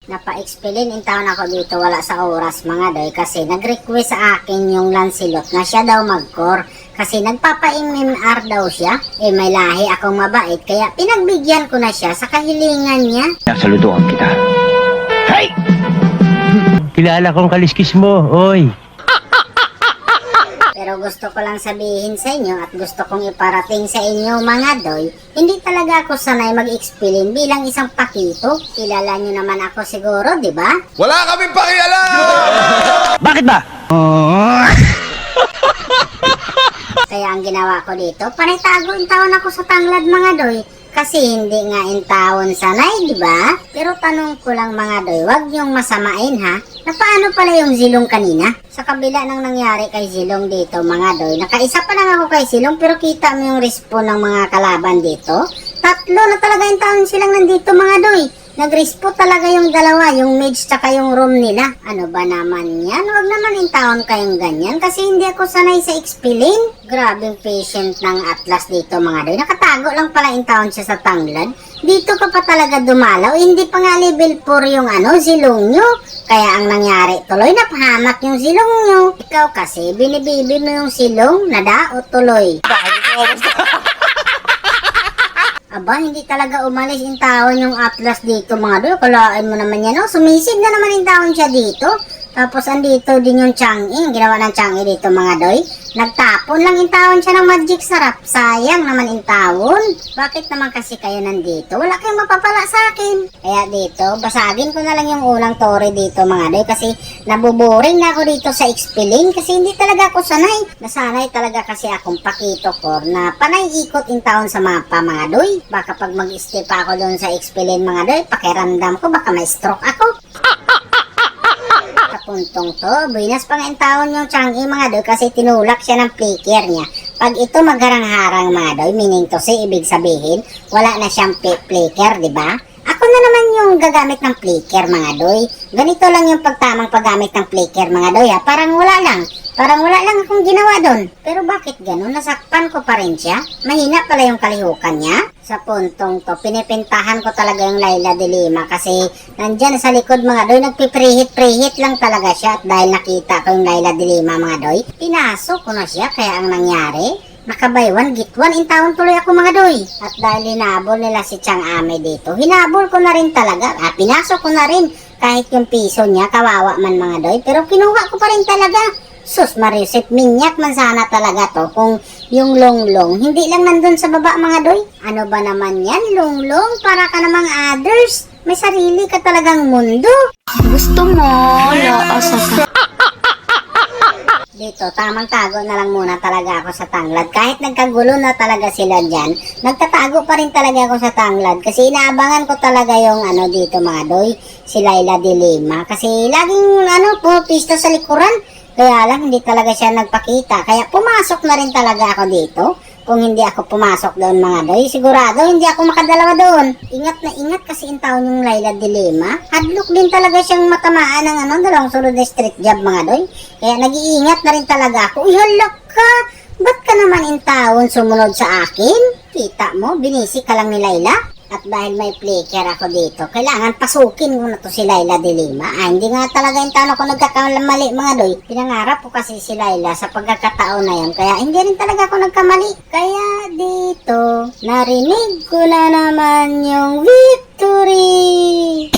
Napa-expelin in town ako dito, wala sa oras mga doy, kasi nag-request sa akin yung Lancelot na siya daw mag-core. Kasi nagpapa-MMR daw siya, may lahi akong mabait, kaya pinagbigyan ko na siya sa kahilingan niya. Saluduhan kita. Hey! Kilala kong kaliskis mo, oy. Pero gusto ko lang sabihin sa inyo at gusto kong iparating sa inyo mga doy, hindi talaga ako sanay mag-expelin bilang isang pakito. Kilala nyo naman ako siguro, di ba? Wala kaming pakialam! Bakit ba? Kaya ang ginawa ko dito, panitago in taon ako sa tanglad mga doy. Kasi hindi nga in taon sanay, di ba? Pero tanong ko lang mga doy, wag niyong masamain ha. Na paano pala yung Zilong kanina? Sa kabila ng nangyari kay Zilong dito mga doy, nakaisa pa lang ako kay Zilong pero kita mo yung respawn ng mga kalaban dito. Tatlo na talaga in taon silang nandito mga doy. Nag-respawn talaga yung dalawa, yung mage tsaka yung room nila. Ano ba naman yan? Huwag naman in taon kayong ganyan kasi hindi ako sanay sa expelling. Grabing patient ng Atlas dito mga doy. Nakatago lang pala in taon siya sa tanglad. Dito ka pa talaga dumalaw, hindi pa nga level 4 yung Zilong nyo. Kaya ang nangyari, tuloy napahamak yung Zilong nyo. Ikaw kasi, binibibi mo yung Zilong, nadao tuloy. Aba, hindi talaga umalis in taon yung Atlas dito mga doy. Kalain mo naman yan, oh. Sumisid na naman in taon siya dito. Tapos andito din yung Chang'e. Ginawa ng Chang'e dito mga doy. Nagtapon lang in taon siya ng magic sarap. Sayang naman in taon. Bakit naman kasi kayo nandito? Wala kayong mapapala sa akin. Kaya dito, basagin ko na lang yung unang tore dito mga doy. Kasi nabuboring na ako dito sa expelling. Kasi hindi talaga ako sanay. Nasanay talaga kasi akong pakito core na panay ikot in taon sa mapa mga doy. Baka pag mag-step ako doon sa expelling mga doy, pakiramdam ko baka may stroke ako. Puntong to, buinas pa nga yung taon yung Chang'e mga doy kasi tinulak siya ng flicker niya. Pag ito magharang-harang mga doy, meaning to say, ibig sabihin, wala na siyang flicker, di ba? Ako na naman yung gagamit ng flicker mga doy. Ganito lang yung pagtamang paggamit ng flicker mga doy ha. Parang wala lang akong ginawa doon. Pero bakit ganun? Nasakpan ko pa rin siya. Mahina pala yung kalihukan niya. Sa puntong to, pinipintahan ko talaga yung Layla de Lima kasi nandyan sa likod mga doy, nagpiprihit-prihit lang talaga siya. At dahil nakita ko yung Layla de Lima mga doy, pinasok ko na siya. Kaya ang nangyari, nakabay one get one in taon tuloy ako mga doy. At dahil hinabol nila si Chang'e dito, hinabol ko na rin talaga. Pinasok ko na rin kahit yung piso niya, kawawa man mga doy. Pero kinuha ko pa rin talaga. Sus Mariusip, minyak man sana talaga to kung yung longlong hindi lang nandun sa baba mga doy. Ano ba naman yan longlong? Para ka namang others. May sarili ka talagang mundo. Gusto mo, laasa ka. Dito, tamang tago na lang muna talaga ako sa tanglad. Kahit nagkagulo na talaga sila dyan, nagtatago pa rin talaga ako sa tanglad. Kasi inaabangan ko talaga yung dito mga doy, si Layla de Lima. Kasi laging pumipista sa likuran. Kaya lang hindi talaga siya nagpakita. Kaya pumasok na rin talaga ako dito. Kung hindi ako pumasok doon mga doy, sigurado hindi ako makadalawa doon. Ingat na ingat kasi in taon yung Layla de Lima. Hadlock din talaga siyang matamaan ng dalawang sunod na street job mga doy. Kaya nag-iingat na rin talaga ako. Uy, halak ka! Ba't ka naman in taon sumunod sa akin? Kita mo, binisik ka lang ni Layla. At dahil may flicker ako dito, kailangan pasukin ko na to si Layla de Lima. Hindi nga talaga yung tanong ko nagkakamali mga doy. Pinangarap ko kasi si Layla sa pagkakataon na yan. Kaya hindi rin talaga ako nagkamali. Kaya dito, narinig ko na naman yung victory!